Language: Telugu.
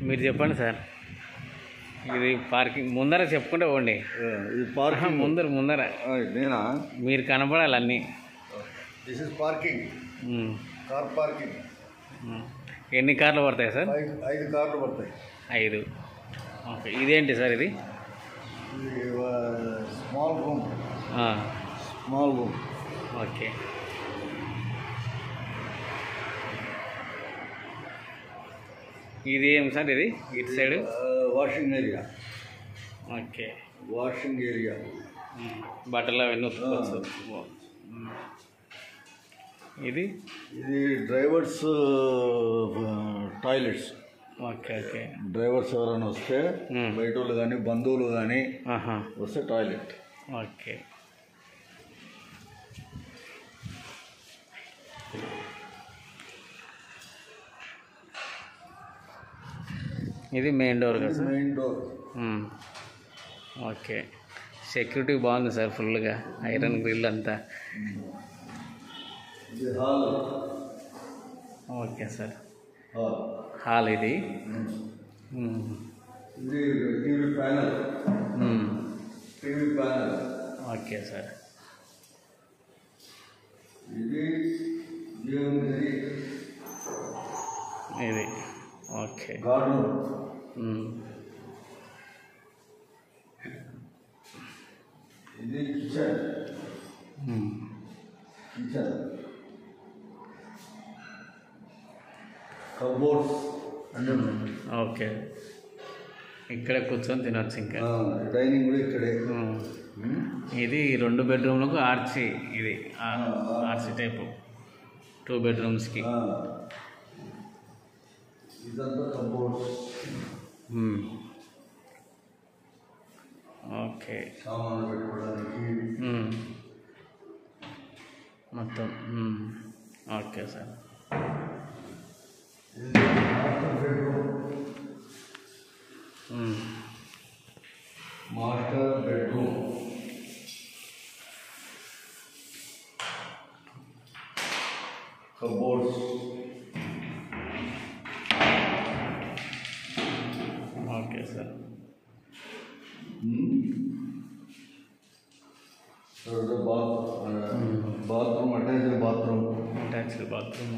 మీరు చెప్పండి సార్. ఇది పార్కింగ్ ముందర చెప్పుకుంటే పోండి. ఇది పార్కింగ్ ముందర నేనా? మీరు కనపడాలి అన్నీ. This is parking, car parking. ఎన్ని కార్లు పడతాయి సార్? 5 కార్లు పడతాయి. 5. ఓకే. ఇదేంటి సార్ ఇది? Small room. ఓకే. ఇది ఏం సార్ ఇది ఇటు side? Washing area. Okay. Washing area. బట్టలు అవన్నీ ఉతుకోవచ్చు. ఇది drivers toilets. Okay. Okay. Drivers ఎవరైనా వస్తే బయట వాళ్ళు కానీ బంధువులు కానీ వస్తే టాయిలెట్. ఓకే. ఇది మెయిన్ డోర్ కదా sir? Main door. Okay. Security బాగుంది సార్, ఫుల్గా ఐరన్ గ్రిల్ అంతా. ఇది హాల్. Okay sir. హాల్ ఇది. ఇది టీవీ ప్యానల్. Okay sir. ఇది ఓకే. గార్డెన్. ఇది కిచెన్. కబోర్డ్స్. ఓకే. ఇక్కడ కూర్చొని తినొచ్చు. ఇంకా డైనింగ్ కూడా ఇక్కడే. ఇది 2 బెడ్రూమ్లకు ఆర్చి. ఇది ఆర్చి టైపు 2 బెడ్రూమ్స్కి. ఇదంతా కబోర్డ్స్. ఓకే. సామాన్లు పెట్టుకోవడానికి మొత్తం. Okay sir. Master bedroom. Cupboards. Okay sir. Bathroom, attached bathroom. Attached bathroom.